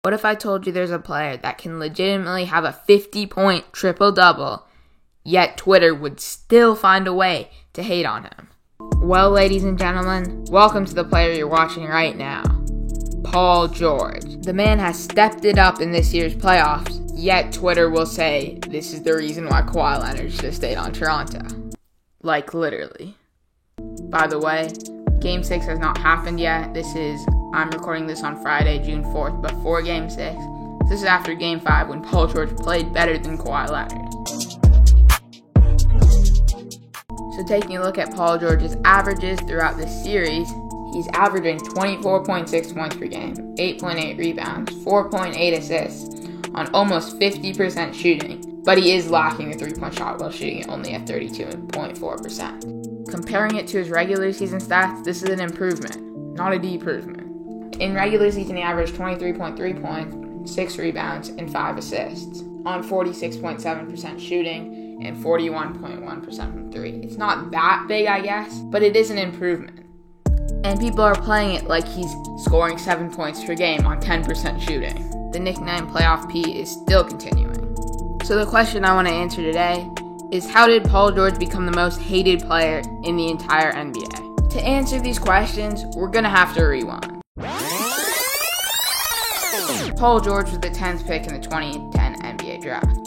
What if I told you there's a player that can legitimately have a 50-point triple-double, yet Twitter would still find a way to hate on him? Well, ladies and gentlemen, welcome to the player you're watching right now, Paul George. The man has stepped it up in this year's playoffs, yet Twitter will say this is the reason why Kawhi Leonard should have stayed on Toronto. Like, literally. By the way, Game 6 has not happened yet. I'm recording this on Friday, June 4th, before Game 6. This is after Game 5 when Paul George played better than Kawhi Leonard. So taking a look at Paul George's averages throughout this series, he's averaging 24.6 points per game, 8.8 rebounds, 4.8 assists on almost 50% shooting, but he is lacking a three-point shot while shooting it only at 32.4%. Comparing it to his regular season stats, this is an improvement, not a deprovement. In regular season, he averaged 23.3 points, 6 rebounds, and 5 assists on 46.7% shooting and 41.1% from 3. It's not that big, I guess, but it is an improvement. And people are playing it like he's scoring 7 points per game on 10% shooting. The nickname Playoff P is still continuing. So the question I want to answer today is, how did Paul George become the most hated player in the entire NBA? To answer these questions, we're going to have to rewind. Paul George was the 10th pick in the 2010 NBA draft.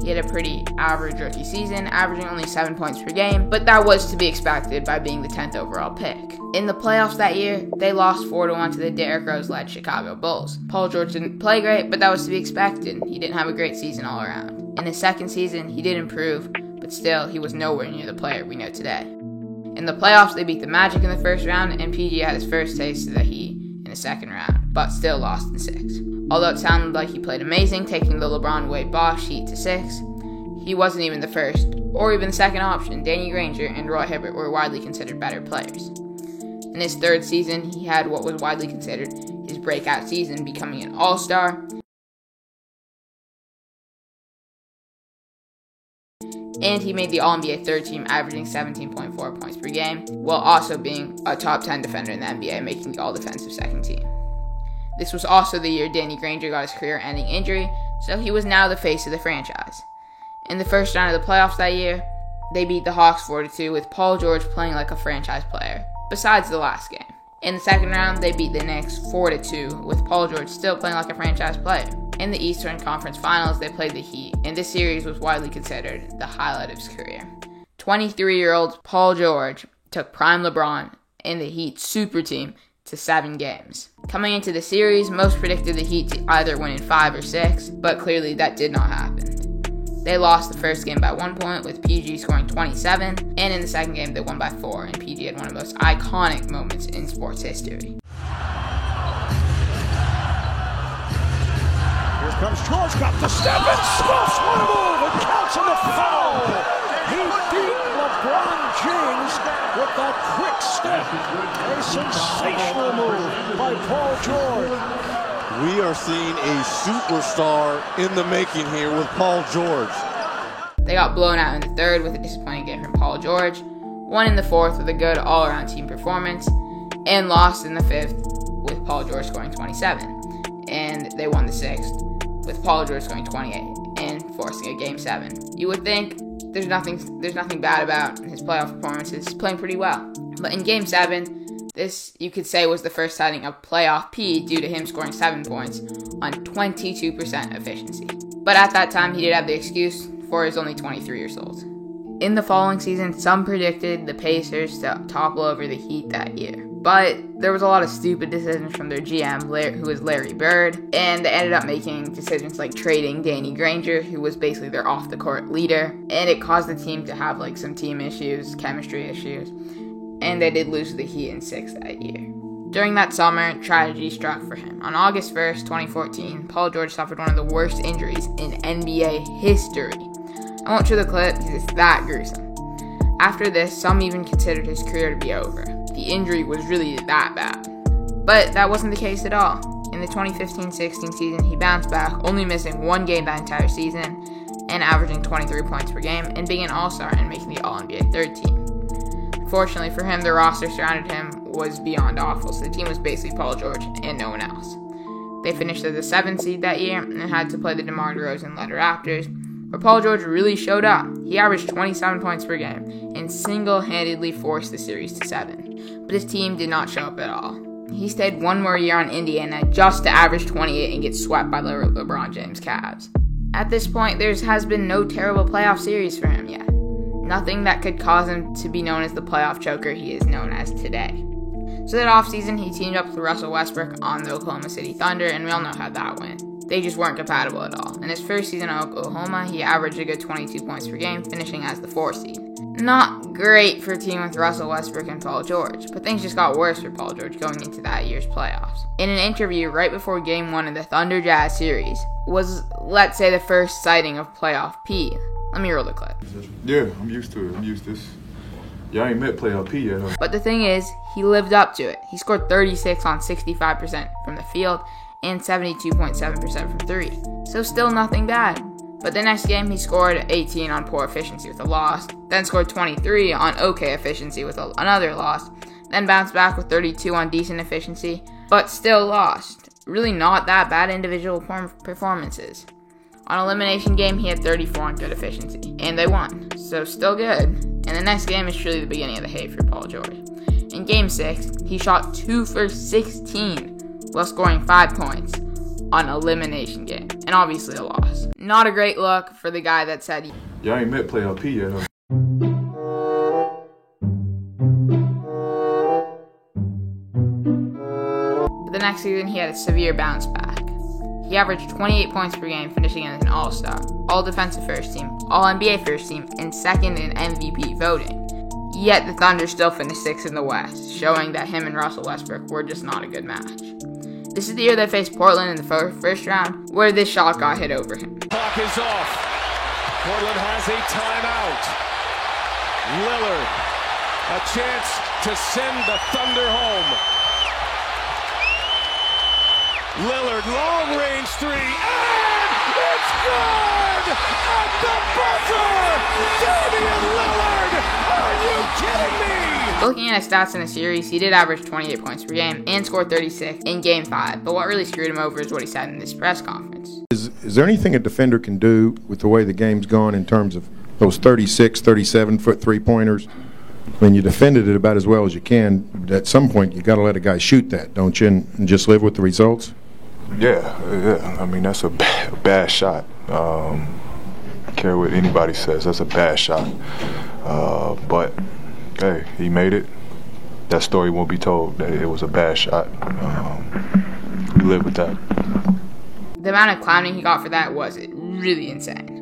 He had a pretty average rookie season, averaging only 7 points per game, but that was to be expected by being the 10th overall pick. In the playoffs that year, they lost 4-1 to the Derrick Rose-led Chicago Bulls. Paul George didn't play great, but that was to be expected. He didn't have a great season all around. In his second season, he did improve, but still, he was nowhere near the player we know today. In the playoffs, they beat the Magic in the first round, and PG had his first taste of the Heat in the second round, but still lost in 6. Although it sounded like he played amazing, taking the LeBron-Wade Bosh Heat to 6, he wasn't even the first, or even the second option. Danny Granger and Roy Hibbert were widely considered better players. In his third season, he had what was widely considered his breakout season, becoming an all-star, and he made the All-NBA third team, averaging 17.4 points per game, while also being a top 10 defender in the NBA, making the all-defensive second team. This was also the year Danny Granger got his career-ending injury, so he was now the face of the franchise. In the first round of the playoffs that year, they beat the Hawks 4-2 with Paul George playing like a franchise player, besides the last game. In the second round, they beat the Knicks 4-2 with Paul George still playing like a franchise player. In the Eastern Conference Finals, they played the Heat, and this series was widely considered the highlight of his career. 23-year-old Paul George took prime LeBron and the Heat super team to 7 games. Coming into the series, most predicted the Heat to either win in 5 or 6, but clearly that did not happen. They lost the first game by 1 point, with PG scoring 27, and in the second game they won by 4, and PG had one of the most iconic moments in sports history. Here comes George, got the step and scuffs one move and counts on the foul. He beat LeBron James with that quick step. A sensational move by Paul George. We are seeing a superstar in the making here with Paul George. They got blown out in the third with a disappointing game from Paul George, won in the fourth with a good all-around team performance, and lost in the fifth with Paul George scoring 27. And they won the sixth with Paul George scoring 28 and forcing a Game 7. You would think there's nothing bad about his playoff performances. He's playing pretty well. But in Game 7, this, you could say, was the first sighting of Playoff P due to him scoring 7 points on 22% efficiency. But at that time, he did have the excuse for he's only 23 years old. In the following season, some predicted the Pacers to topple over the Heat that year. But there was a lot of stupid decisions from their GM, who was Larry Bird, and they ended up making decisions like trading Danny Granger, who was basically their off-the-court leader, and it caused the team to have some team issues, chemistry issues, and they did lose to the Heat in 6 that year. During that summer, tragedy struck for him. On August 1st, 2014, Paul George suffered one of the worst injuries in NBA history. I won't show the clip because it's that gruesome. After this, some even considered his career to be over. The injury was really that bad. But that wasn't the case at all. In the 2015-16 season, he bounced back, only missing 1 game that entire season, and averaging 23 points per game, and being an all-star and making the All-NBA third team. Fortunately for him, the roster surrounded him was beyond awful, so the team was basically Paul George and no one else. They finished as the 7th seed that year and had to play the DeMar DeRozan-led Raptors, where Paul George really showed up. He averaged 27 points per game and single-handedly forced the series to 7. But his team did not show up at all. He stayed one more year on Indiana just to average 28 and get swept by the LeBron James Cavs. At this point, there has been no terrible playoff series for him yet. Nothing that could cause him to be known as the playoff choker he is known as today. So that offseason, he teamed up with Russell Westbrook on the Oklahoma City Thunder, and we all know how that went. They just weren't compatible at all. In his first season at Oklahoma, he averaged a good 22 points per game, finishing as the 4th seed. Not great for a team with Russell Westbrook and Paul George, but things just got worse for Paul George going into that year's playoffs. In an interview right before Game 1 of the Thunder Jazz series was, let's say, the first sighting of playoff P. Let me roll the clip. Yeah, I'm used to it. I'm used to this. Yeah, I ain't met playoff P yet. But the thing is, he lived up to it. He scored 36 on 65% from the field and 72.7% from 3. So still nothing bad. But the next game, he scored 18 on poor efficiency with a loss, then scored 23 on okay efficiency with another loss, then bounced back with 32 on decent efficiency, but still lost. Really not that bad individual performances. On elimination game, he had 34 on good efficiency, and they won, so still good. And the next game is truly the beginning of the hate for Paul George. In Game 6, he shot 2 for 16 while scoring 5 points on elimination game, and obviously a loss. Not a great look for the guy that said, yeah, I ain't met playoff P yet. But the next season, he had a severe bounce back. He averaged 28 points per game, finishing as an All-Star, All-Defensive First Team, All-NBA First Team, and second in MVP voting. Yet the Thunder still finished 6th in the West, showing that him and Russell Westbrook were just not a good match. This is the year they faced Portland in the first round, where this shot got hit over him. Clock is off. Portland has a timeout. Lillard, a chance to send the Thunder home. Lillard, long-range 3, and it's good! At the buzzer! Damian Lillard! Are you kidding me? Looking at his stats in the series, he did average 28 points per game and scored 36 in Game 5, but what really screwed him over is what he said in this press conference. Is there anything a defender can do with the way the game's gone in terms of those 36, 37-foot three-pointers? I mean, you defended it about as well as you can, but at some point you got to let a guy shoot that, don't you, and just live with the results? Yeah. I mean, that's a bad shot. Care what anybody says, that's a bad shot. But hey, he made it. That story won't be told. That it was a bad shot. We live with that. The amount of clowning he got for that was really insane.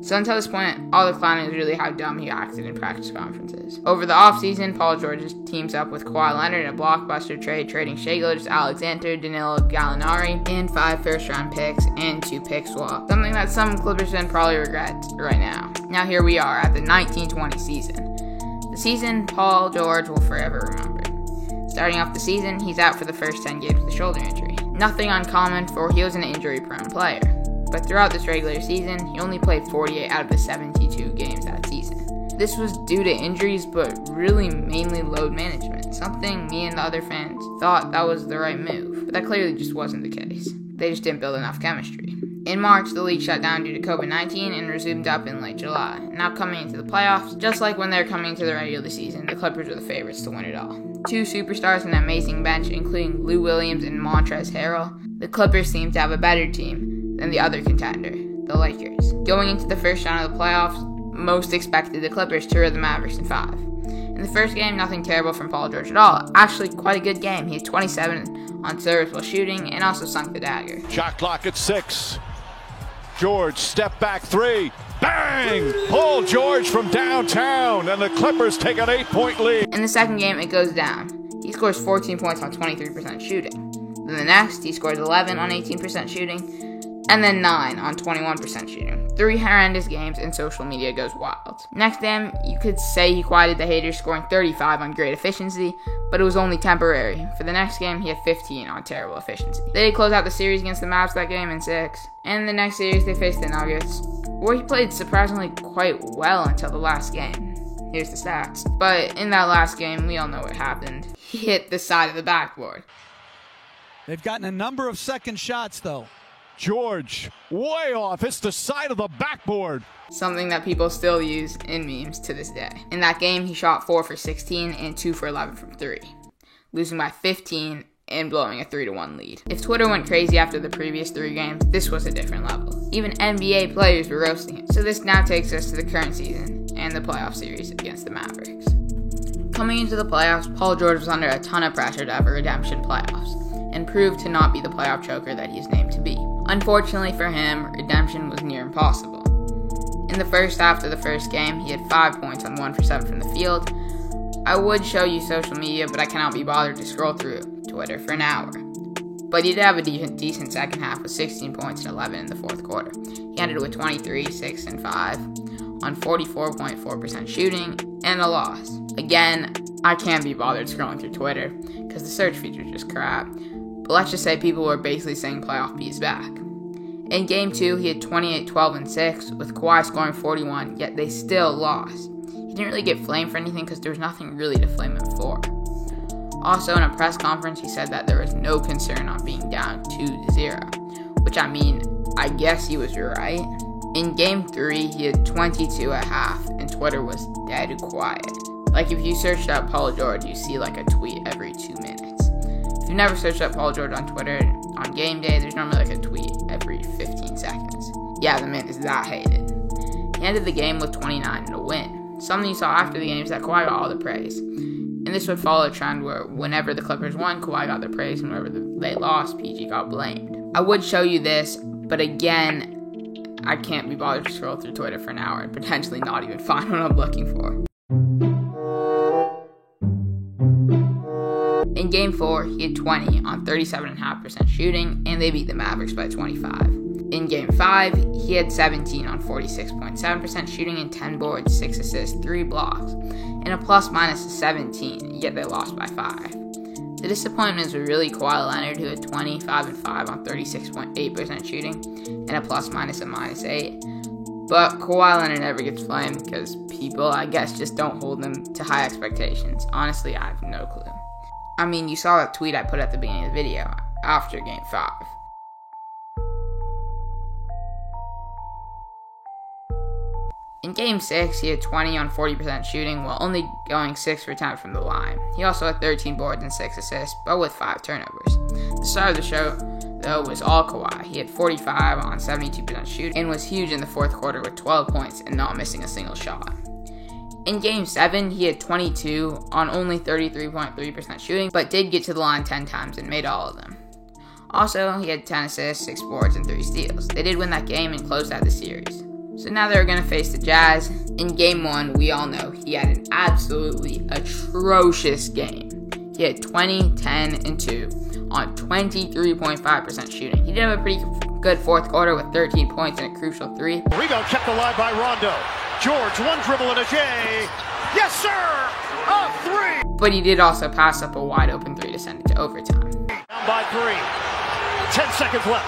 So until this point, all the clowning is really how dumb he acted in practice conferences. Over the offseason, Paul George teams up with Kawhi Leonard in a blockbuster trade, trading Shai Gilgeous-Alexander, Danilo Gallinari, and 5 first-round picks and 2 pick swap. Something that some Clippers fans probably regret right now. Now here we are at the 1920 season. The season Paul George will forever remember. Starting off the season, he's out for the first 10 games with a shoulder injury. Nothing uncommon, for he was an injury-prone player. But throughout this regular season, he only played 48 out of the 72 games that season. This was due to injuries, but really mainly load management, something me and the other fans thought that was the right move, but that clearly just wasn't the case. They just didn't build enough chemistry. In March, the league shut down due to COVID-19 and resumed up in late July. Now coming into the playoffs, just like when they're coming to the regular season, the Clippers were the favorites to win it all. 2 superstars and an amazing bench, including Lou Williams and Montrezl Harrell, the Clippers seemed to have a better team than the other contender, the Lakers. Going into the first round of the playoffs, most expected the Clippers to the Mavericks in 5. In the first game, nothing terrible from Paul George at all. Actually, quite a good game. He had 27 on serves while shooting and also sunk the dagger. Shot clock at 6. George, step back 3. Bang! Paul George from downtown, and the Clippers take an 8-point lead. In the second game, it goes down. He scores 14 points on 23% shooting. Then the next, he scores 11 on 18% shooting, and then 9 on 21% shooting. 3 horrendous games, and social media goes wild. Next game, you could say he quieted the haters, scoring 35 on great efficiency, but it was only temporary. For the next game, he had 15 on terrible efficiency. They did close out the series against the Mavs that game in 6. And the next series, they faced the Nuggets, where he played surprisingly quite well until the last game. Here's the stats. But in that last game, we all know what happened. He hit the side of the backboard. They've gotten a number of second shots, though. George, way off. Hits the side of the backboard. Something that people still use in memes to this day. In that game, he shot 4 for 16 and 2 for 11 from 3, losing by 15 and blowing a 3-1 lead. If Twitter went crazy after the previous 3 games, this was a different level. Even NBA players were roasting him. So this now takes us to the current season and the playoff series against the Mavericks. Coming into the playoffs, Paul George was under a ton of pressure to have a redemption playoffs, and proved to not be the playoff choker that he is named to be. Unfortunately for him, redemption was near impossible. In the first half of the first game, he had 5 points on 1 for 7 from the field. I would show you social media, but I cannot be bothered to scroll through Twitter for an hour. But he did have a decent second half with 16 points and 11 in the fourth quarter. He ended with 23, 6, and 5 on 44.4% shooting and a loss. Again, I can't be bothered scrolling through Twitter because the search feature is just crap. But let's just say people were basically saying playoff B is back. In Game 2, he had 28, 12, and 6, with Kawhi scoring 41, yet they still lost. He didn't really get flamed for anything because there was nothing really to flame him for. Also, in a press conference, he said that there was no concern on being down 2-0, which I guess he was right. In Game 3, he had 22 at half, and Twitter was dead quiet. Like, if you searched up Paul George, you see like a tweet every 2 minutes. If you've never searched up Paul George on Twitter, on game day, there's normally like a tweet every 15 seconds. Yeah, the man is that hated. He ended the game with 29 and a win. Something you saw after the game is that Kawhi got all the praise. And this would follow a trend where whenever the Clippers won, Kawhi got the praise, and whenever they lost, PG got blamed. I would show you this, but again, I can't be bothered to scroll through Twitter for an hour and potentially not even find what I'm looking for. In Game 4, he had 20 on 37.5% shooting, and they beat the Mavericks by 25. In Game 5, he had 17 on 46.7% shooting and 10 boards, 6 assists, 3 blocks, and a plus-minus of 17, yet they lost by 5. The disappointments were really Kawhi Leonard, who had 25 and 5 on 36.8% shooting, and a plus-minus of -8. But Kawhi Leonard never gets flamed because people, I guess, just don't hold him to high expectations. Honestly, I have no clue. I mean, you saw that tweet I put at the beginning of the video after Game 5. In Game 6, he had 20 on 40% shooting while only going 6 for 10 from the line. He also had 13 boards and 6 assists, but with 5 turnovers. The star of the show, though, was all Kawhi. He had 45 on 72% shooting and was huge in the fourth quarter with 12 points and not missing a single shot. In Game 7, he had 22 on only 33.3% shooting, but did get to the line 10 times and made all of them. Also, he had 10 assists, 6 boards, and 3 steals. They did win that game and closed out the series. So now they're going to face the Jazz. In Game 1, we all know he had an absolutely atrocious game. He had 20, 10, and 2 on 23.5% shooting. He did have a pretty good fourth quarter with 13 points and a crucial 3. Rebound kept alive by Rondo. George, one dribble and a J. Yes, sir! A 3! But he did also pass up a wide open 3 to send it to overtime. Down by 3. 10 seconds left.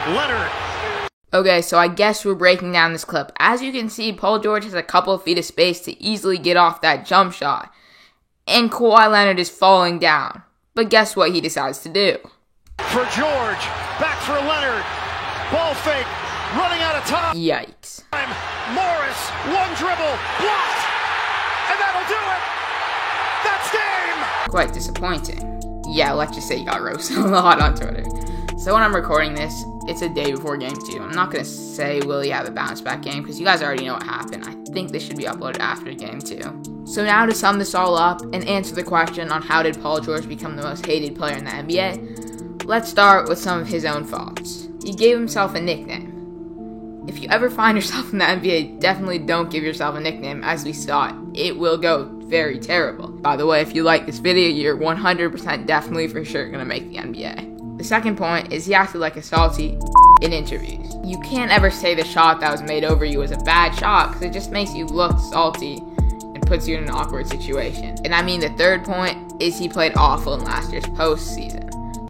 Leonard. Okay, so I guess we're breaking down this clip. As you can see, Paul George has a couple of feet of space to easily get off that jump shot. And Kawhi Leonard is falling down. But guess what he decides to do? For George. Back for Leonard. Ball fake. Running out of time. Yikes. Morris. One dribble. Blocked. And that'll do it. That's game. Quite disappointing. Yeah, let's just say he got roasted a lot on Twitter. So when I'm recording this, it's a day before Game 2. I'm not going to say will he have a bounce back game because you guys already know what happened. I think this should be uploaded after Game 2. So now to sum this all up and answer the question on how did Paul George become the most hated player in the NBA, let's start with some of his own faults. He gave himself a nickname. If you ever find yourself in the NBA, definitely don't give yourself a nickname. As we saw, it will go very terrible. By the way, if you like this video, you're 100% definitely for sure going to make the NBA. The second point is he acted like a salty in interviews. You can't ever say the shot that was made over you was a bad shot because it just makes you look salty and puts you in an awkward situation. And I mean, the third point is he played awful in last year's postseason.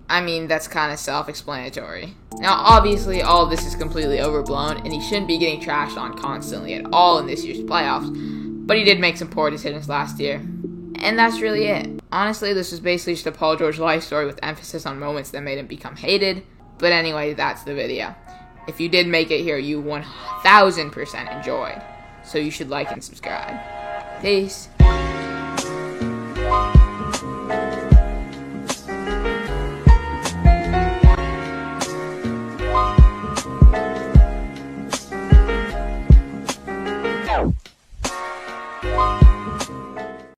I mean, that's kind of self-explanatory. Now, obviously, all of this is completely overblown, and he shouldn't be getting trashed on constantly at all in this year's playoffs, but he did make some poor decisions last year. And that's really it. Honestly, this was basically just a Paul George life story with emphasis on moments that made him become hated. But anyway, that's the video. If you did make it here, you 1000% enjoyed. So you should like and subscribe. Peace.